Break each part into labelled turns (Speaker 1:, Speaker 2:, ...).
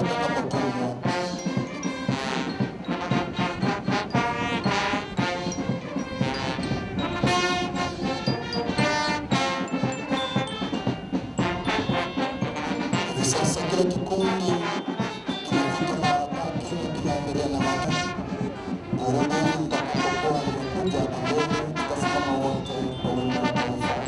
Speaker 1: utakapotumwa. Hivi sasa kila kikundi kinafika mahali pake na kinaendelea na mada. Karibuni mtakapokuwa mmekuja mbele, tutasimama wote kwa wimbo unaofuata.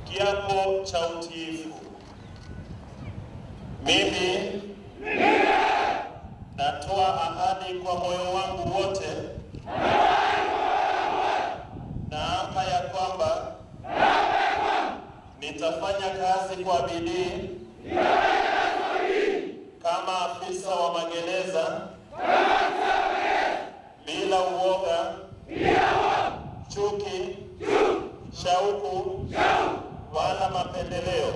Speaker 2: Kiapo cha utiifu. Mimi natoa ahadi kwa moyo wangu wote, naapa ya kwamba nitafanya kazi kwa bidii kama afisa wa magereza bila uoga, chuki, shauku wala mapendeleo.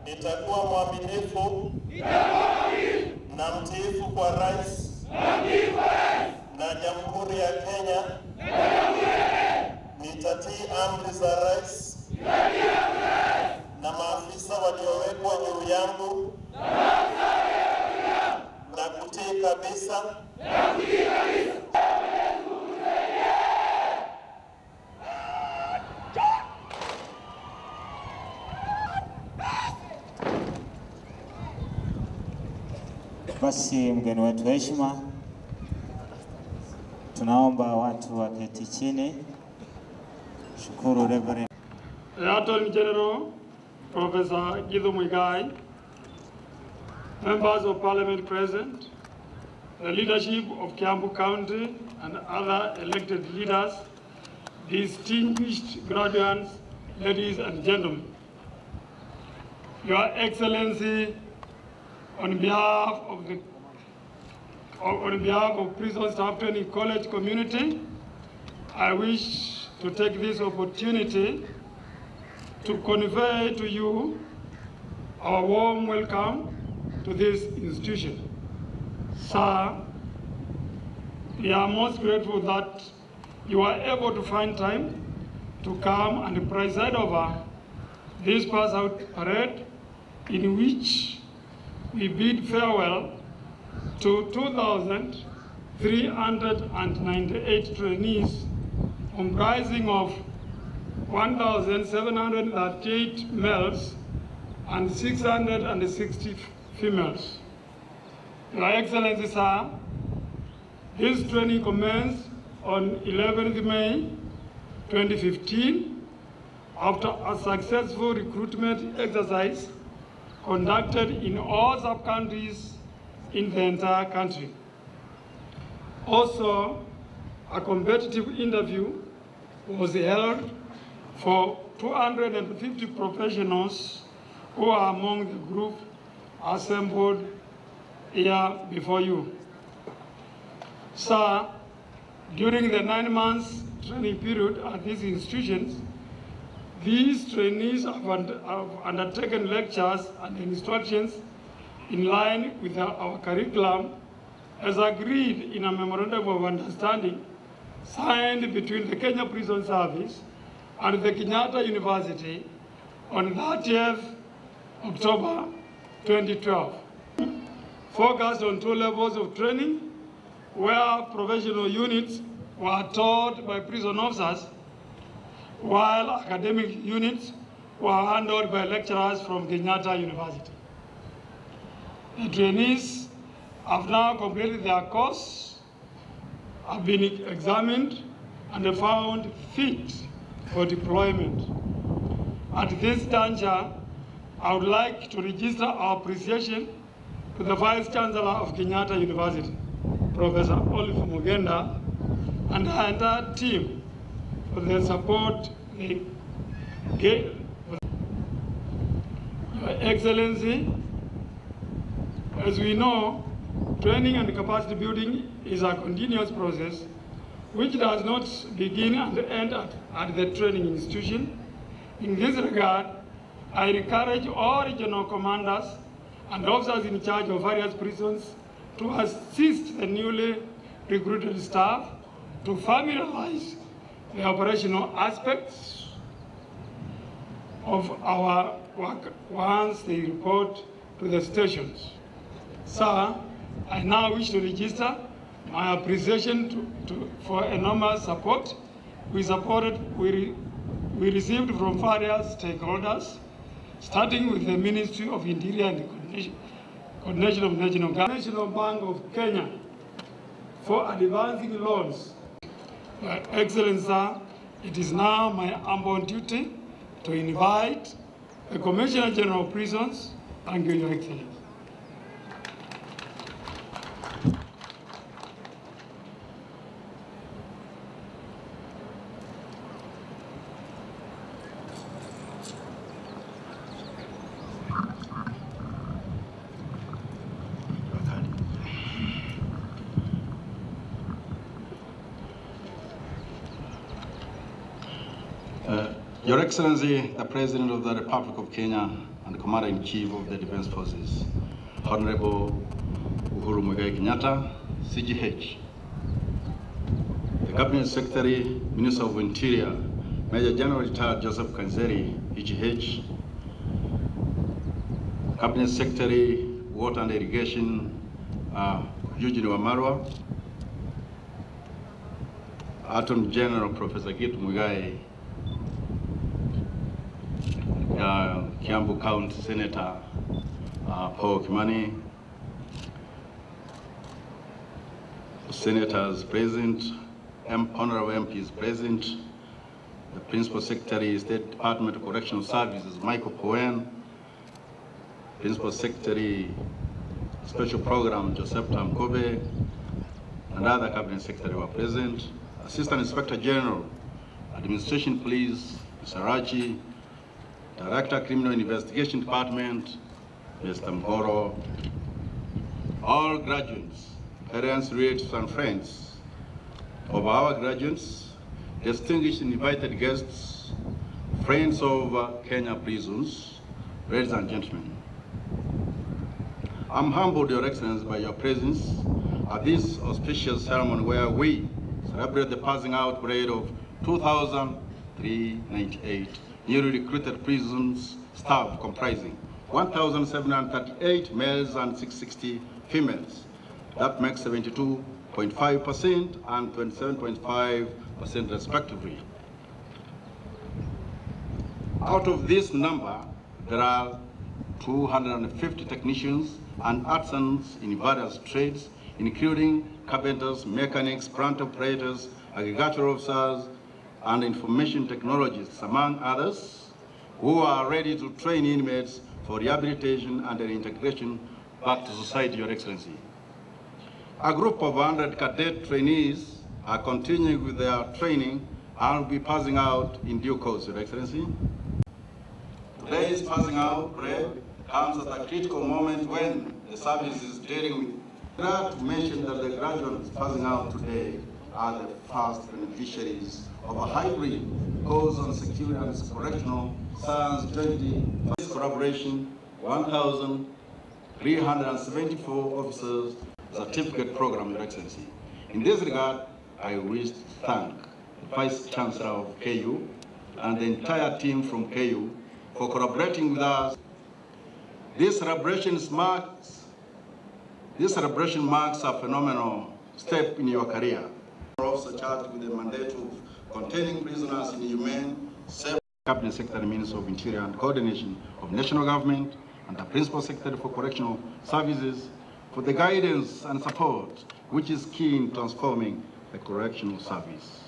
Speaker 2: Nitakuwa mwaminifu na mtiifu kwa Rais na Jamhuri ya Kenya. Nitatii amri za Rais na maafisa waliowekwa juu yangu na kutii kabisa
Speaker 3: Basi mgeni wetu heshima, tunaomba watu waketi chini. Shukuru Reverend
Speaker 4: Attorney General Professor Githu Muigai, members of Parliament present, the leadership of Kiambu County and other elected leaders, distinguished graduates, ladies and gentlemen. Your Excellency, on behalf of Prison Staff Training College community, I wish to take this opportunity to convey to you our warm welcome to this institution. Sir, we are most grateful that you are able to find time to come and preside over this Passout parade, in which we bid farewell to 2,398 trainees, comprising of 1,738 males and 660 females. Your Excellency, sir, this training commenced on 11th May 2015 after a successful recruitment exercise conducted in all sub-countries in the entire country. Also, a competitive interview was held for 250 professionals who are among the group assembled here before you. Sir, during the 9 months training period at these institutions, these trainees have undertaken lectures and instructions in line with our curriculum as agreed in a memorandum of understanding signed between the Kenya Prison Service and the Kenyatta University on 30th October 2012. Focused on 2 levels of training, where professional units were taught by prison officers, while academic units were handled by lecturers from Kenyatta University. The trainees have now completed their course, have been examined, and found fit for deployment. At this juncture, I would like to register our appreciation to the Vice Chancellor of Kenyatta University, Professor Olive Mugenda, and her entire team for their support they gave. Your Excellency, as we know, training and capacity building is a continuous process which does not begin and end at the training institution. In this regard, I encourage all regional commanders and officers in charge of various prisons to assist the newly recruited staff to familiarize the operational aspects of our work once they report to the stations. Sir, I now wish to register my appreciation for enormous support we received from various stakeholders, starting with the Ministry of Interior and Coordination of National Government, National Bank of Kenya, for advancing loans. Your Excellency, sir, it is now my humble duty to invite the Commissioner General of Prisons. Thank you, Your Excellency.
Speaker 5: Your Excellency, the President of the Republic of Kenya and Commander-in-Chief of the Defense Forces, Honorable Uhuru Muigai Kenyatta, CGH, the Cabinet Secretary, Minister of Interior, Major General Retired Joseph Kanzeri, EGH, Cabinet Secretary, Water and Irrigation, Eugene Wamarwa, Attorney General Professor Gitu Muigai, Kiambu County Senator Paul Kimani, Senators present, Honorable MPs present, the Principal Secretary, State Department of Correctional Services, Michael Poen, Principal Secretary, Special Program, Joseph Tamkobe, and other Cabinet Secretary were present. Assistant Inspector General, Administration Police, Mr. Rachi, Director, Criminal Investigation Department, Mr. Mhoro, all graduates, parents, relatives, and friends of our graduates, distinguished invited guests, friends of Kenya prisons, ladies and gentlemen. I'm humbled, Your Excellency, by your presence at this auspicious ceremony where we celebrate the passing out parade of 2,398 newly recruited prisons staff comprising 1,738 males and 660 females. That makes 72.5% and 27.5% respectively. Out of this number, there are 250 technicians and artisans in various trades, including carpenters, mechanics, plant operators, agricultural officers, and information technologists, among others, who are ready to train inmates for rehabilitation and reintegration back to society, Your Excellency. A group of 100 cadet trainees are continuing with their training and will be passing out in due course, Your Excellency. Today's passing out parade comes at a critical moment when the service is dealing with. Glad to mention that the graduates passing out today are the first beneficiaries of a hybrid course on security and correctional science jointly. For this collaboration, 1,374 officers certificate program, Your Excellency. In this regard, I wish to thank the Vice Chancellor of KU and the entire team from KU for collaborating with us. This celebration marks a phenomenal step in your career. Officer charged with the mandate of containing prisoners in humane, safe. Cabinet Secretary, Minister of Interior and Coordination of National Government, and the Principal Secretary for Correctional Services for the guidance and support, which is key in transforming the correctional service.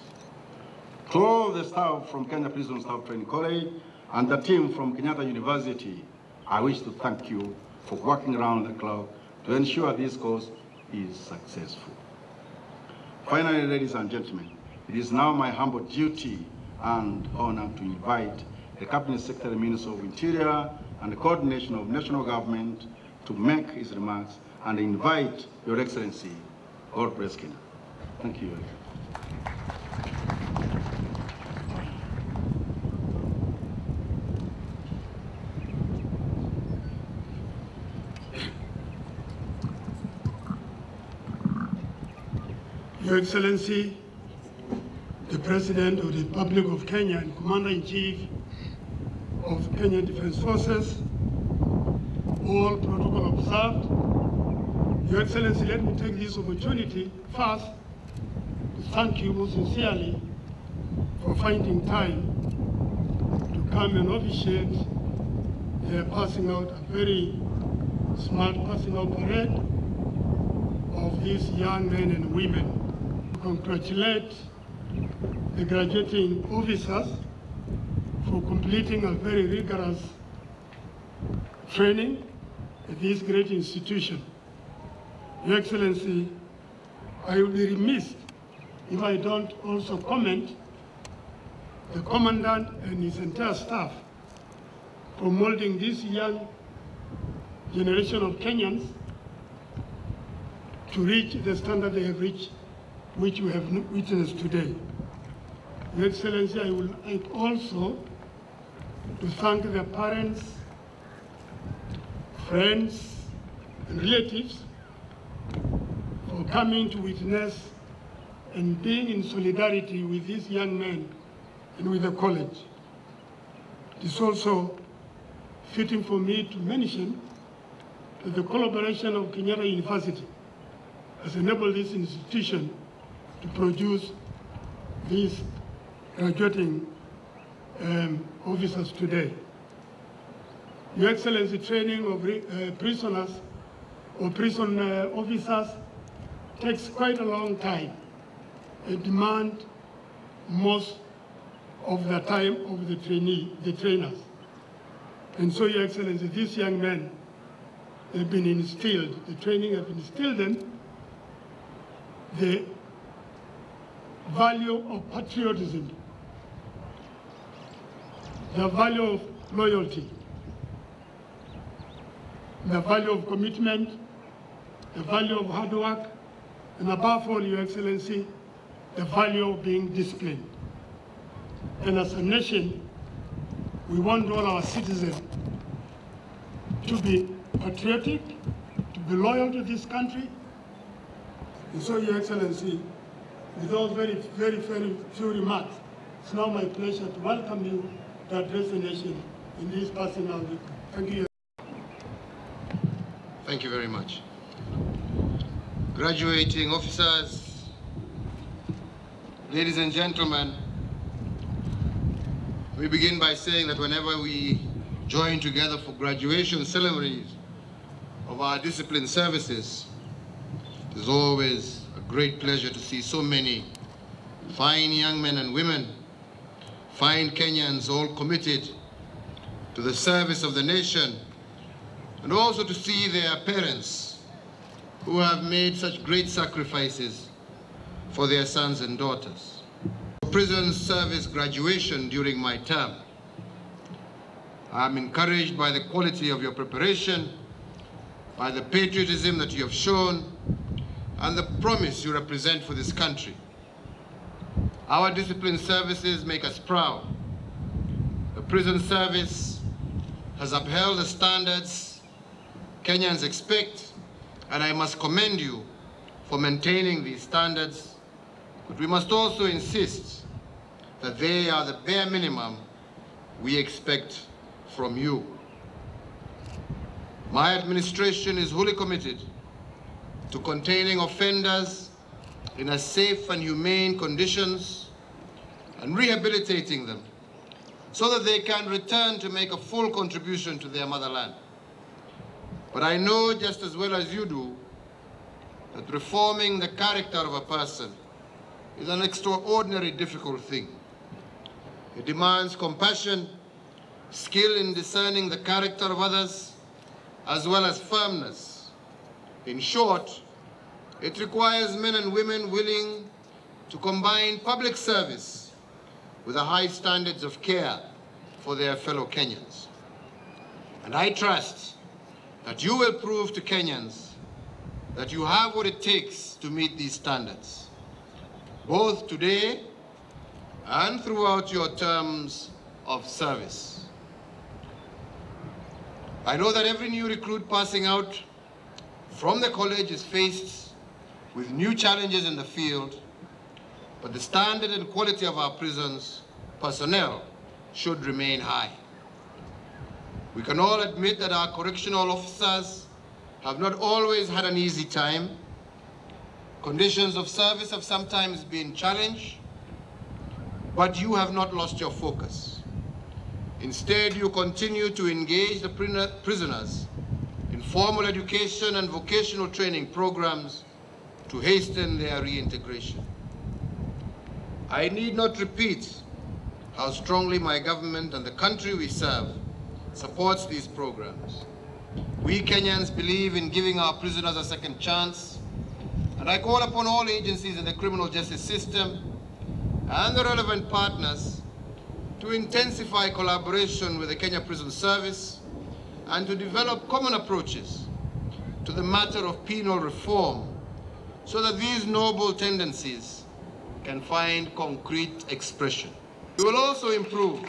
Speaker 5: To all the staff from Kenya Prison Staff Training College and the team from Kenyatta University, I wish to thank you for working around the clock to ensure this course is successful. Finally, ladies and gentlemen, it is now my humble duty and honor to invite the Cabinet Secretary, Minister of Interior and the Coordination of National Government to make his remarks and invite Your Excellency, God bless Kenya. Thank you.
Speaker 4: Your Excellency, the President of the Republic of Kenya and Commander-in-Chief of the Kenya Defense Forces, all protocol observed. Your Excellency, let me take this opportunity first to thank you most sincerely for finding time to come and officiate the passing out, a very smart passing out parade of these young men and women. Congratulate the graduating officers for completing a very rigorous training at this great institution. Your Excellency, I will be remiss if I don't also comment the Commandant and his entire staff for molding this young generation of Kenyans to reach the standard they have reached, which we have witnessed today. Your Excellency, I would like also to thank the parents, friends, and relatives for coming to witness and being in solidarity with these young men and with the college. It is also fitting for me to mention that the collaboration of Kenyatta University has enabled this institution to produce these graduating officers today. Your Excellency, training of prisoners or prison officers takes quite a long time. It demands most of the time of the trainers. And so, Your Excellency, these young men have been instilled, the training has instilled them the value of patriotism, the value of loyalty, the value of commitment, the value of hard work, and above all, Your Excellency, the value of being disciplined. And as a nation, we want all our citizens to be patriotic, to be loyal to this country. And so, Your Excellency, with those very few remarks, it's now my pleasure to welcome you to address the nation in this personal week. Thank you.
Speaker 6: Thank you very much. Graduating officers, ladies and gentlemen, we begin by saying that whenever we join together for graduation ceremonies of our disciplined services, it is always a great pleasure to see so many fine young men and women, fine Kenyans, all committed to the service of the nation, and also to see their parents who have made such great sacrifices for their sons and daughters. Prison service graduation during my term, I'm encouraged by the quality of your preparation, by the patriotism that you have shown, and the promise you represent for this country. Our disciplined services make us proud. The prison service has upheld the standards Kenyans expect, and I must commend you for maintaining these standards, but we must also insist that they are the bare minimum we expect from you. My administration is wholly committed to containing offenders in a safe and humane conditions and rehabilitating them so that they can return to make a full contribution to their motherland. But I know just as well as you do that reforming the character of a person is an extraordinarily difficult thing. It demands compassion, skill in discerning the character of others, as well as firmness. In short, it requires men and women willing to combine public service with the high standards of care for their fellow Kenyans. And I trust that you will prove to Kenyans that you have what it takes to meet these standards, both today and throughout your terms of service. I know that every new recruit passing out from the college is faced with new challenges in the field, but the standard and quality of our prisons personnel should remain high. We can all admit that our correctional officers have not always had an easy time. Conditions of service have sometimes been challenged, but you have not lost your focus. Instead, you continue to engage the prisoners in formal education and vocational training programs to hasten their reintegration. I need not repeat how strongly my government and the country we serve supports these programs. We Kenyans believe in giving our prisoners a second chance, and I call upon all agencies in the criminal justice system and the relevant partners to intensify collaboration with the Kenya Prison Service and to develop common approaches to the matter of penal reform so that these noble tendencies can find concrete expression. We will also improve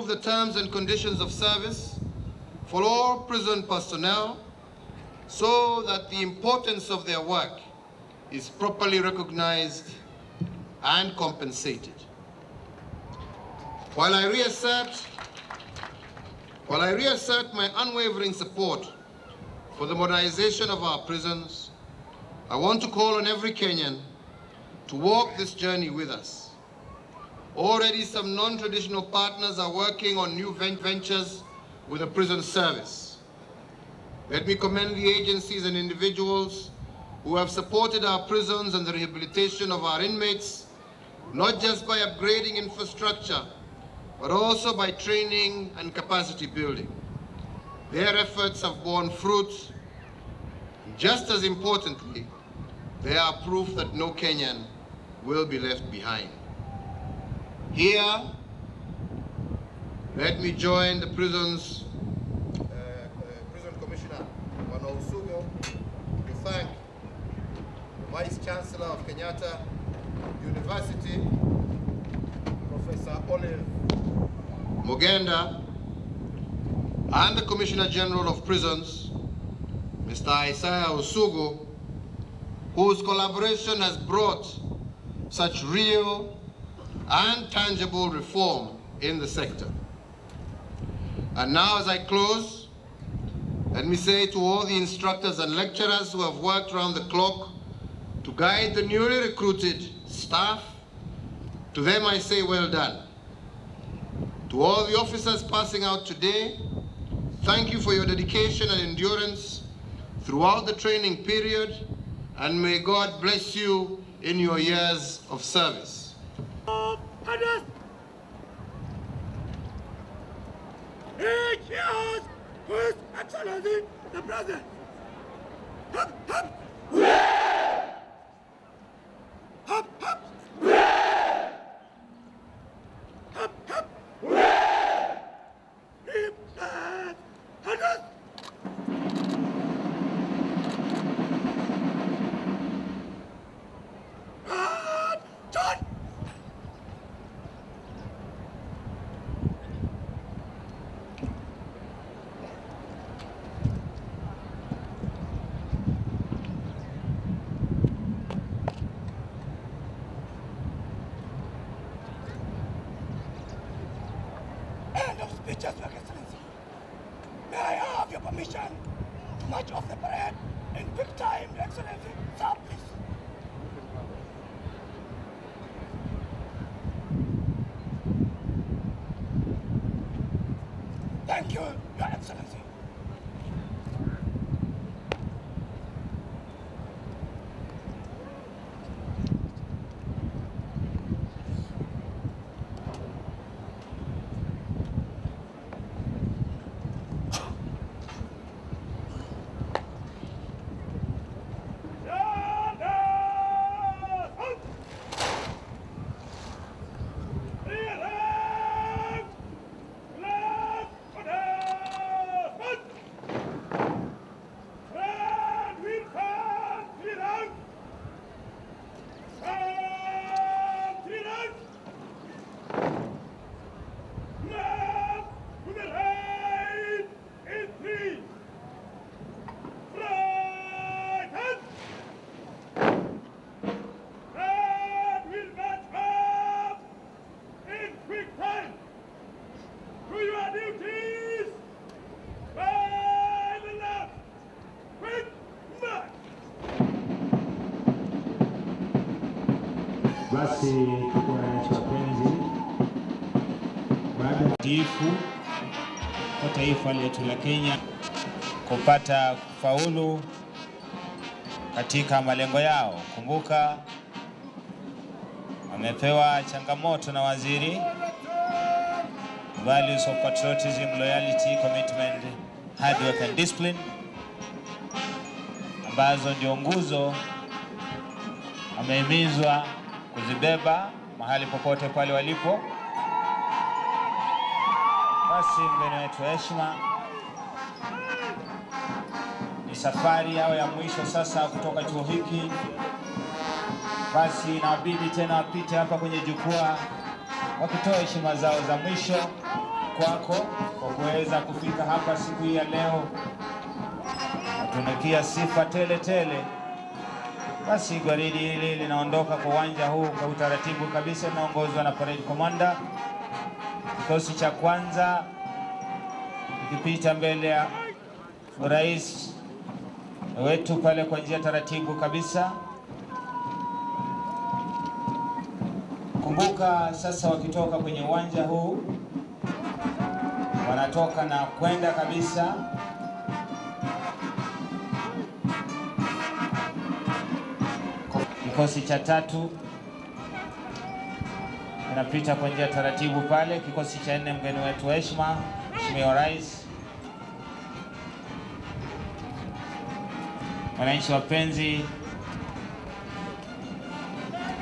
Speaker 6: the terms and conditions of service for all prison personnel so that the importance of their work is properly recognized and compensated. While I reassert my unwavering support for the modernization of our prisons, I want to call on every Kenyan to walk this journey with us. Already some non-traditional partners are working on new ventures with the prison service. Let me commend the agencies and individuals who have supported our prisons and the rehabilitation of our inmates, not just by upgrading infrastructure, but also by training and capacity building. Their efforts have borne fruit. Just as importantly, they are proof that no Kenyan will be left behind. Here, let me join the prison Commissioner, Usugo, to thank the Vice Chancellor of Kenyatta University, Professor Olive Mugenda, and the Commissioner General of Prisons, Mr. Isaiah Usugo, whose collaboration has brought such real and tangible reform in the sector. And now, as I close, let me say to all the instructors and lecturers who have worked around the clock to guide the newly recruited staff, to them I say well done. To all the officers passing out today, thank you for your dedication and endurance throughout the training period, and may God bless you in your years of service.
Speaker 7: His Excellency the President. Hup, hup. Hup, hup. Hup, hup. Speeches, Your Excellency. May I have your permission to march off the parade in quick time, Your Excellency? Sir, please. Thank you, Your Excellency.
Speaker 3: Basi tuko wananchi wapenzi, baada ya tifu kwa taifa letu la Kenya kupata kufaulu katika malengo yao. Kumbuka wamepewa changamoto na waziri, values of patriotism, loyalty, commitment, hard work and discipline, ambazo ndio nguzo wamehimizwa kuzibeba mahali popote pale walipo. Basi mgeni wetu heshima, ni safari yao ya mwisho sasa kutoka chuo hiki. Basi inabidi tena wapite hapa kwenye jukwaa wakitoa heshima zao za mwisho kwako kwa kuweza kufika hapa siku hii ya leo. Natunukia sifa tele tele. Basi gwaridi hili linaondoka kwa uwanja huu kwa utaratibu kabisa, linaongozwa na parade commander. Kikosi cha kwanza kipita mbele ya rais wetu pale kwa njia taratibu kabisa. Kumbuka sasa wakitoka kwenye uwanja huu wanatoka na kwenda kabisa kikosi cha tatu inapita kwa njia taratibu pale. Kikosi cha 4 mgeni wetu wa heshima, Mheshimiwa Rais. Wananchi wapenzi,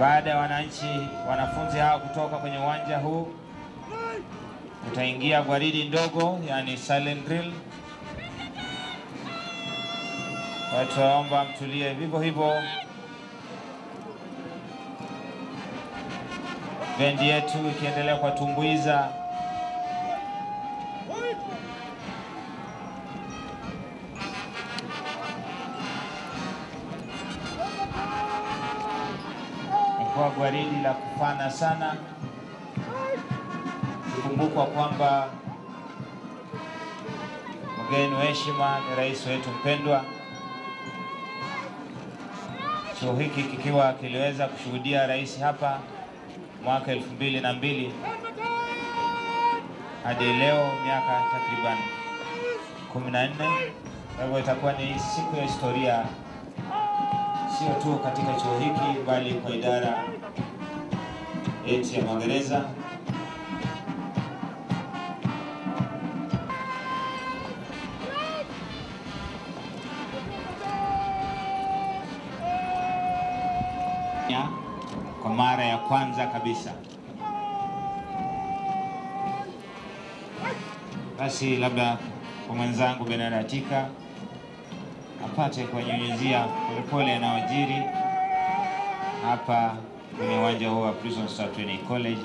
Speaker 3: baada ya wanafunzi hao kutoka kwenye uwanja huu, utaingia gwaridi ndogo, yani silent drill. Watu waomba mtulie vivyo hivyo. Bendi yetu ikiendelea kwa tumbuiza. Kwa gwaridi la kufana sana. Kumbukwa kwamba mgeni wa heshima ni rais wetu mpendwa. Chuo hiki kikiwa kiliweza kushuhudia rais hapa mwaka 2002 hadi leo miaka takriban 14. Kwa hivyo itakuwa ni siku ya historia, sio tu katika chuo hiki bali kwa idara yetu ya magereza. Kwa mara ya kwanza kabisa. Basi labda kwa mwenzangu Benadatika apate kunyunyizia polepole yanayojiri hapa kwenye uwanja huu wa Prison Staff Training College.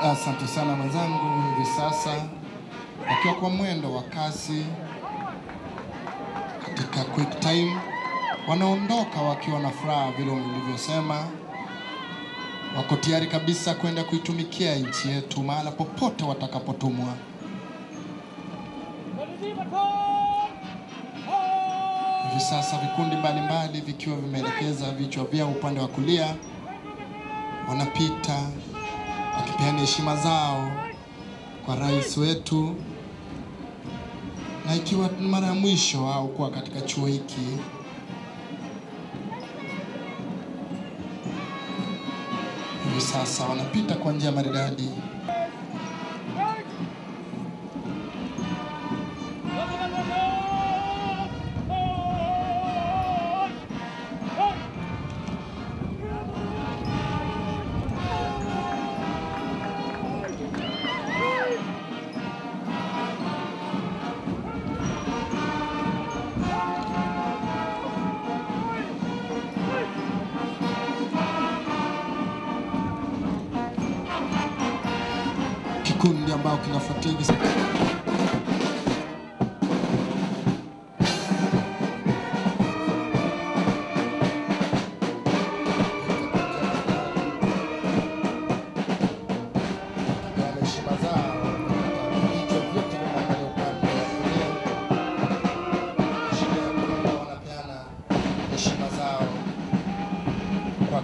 Speaker 6: Asante sana mwenzangu. Hivi sasa wakiwa kwa mwendo wa kasi katika quick time, wanaondoka wakiwa na furaha vile nilivyosema. Wako tayari kabisa kwenda kuitumikia nchi yetu mahala popote watakapotumwa. Hivi sasa vikundi mbalimbali vikiwa vimeelekeza vichwa vyao upande wa kulia, wanapita wakipeana heshima zao kwa rais wetu, na ikiwa mara ya mwisho au kuwa katika chuo hiki. Hivi sasa wanapita kwa njia maridadi. Kikundi ambao kinafuatia hivi sasa heshima zao kwa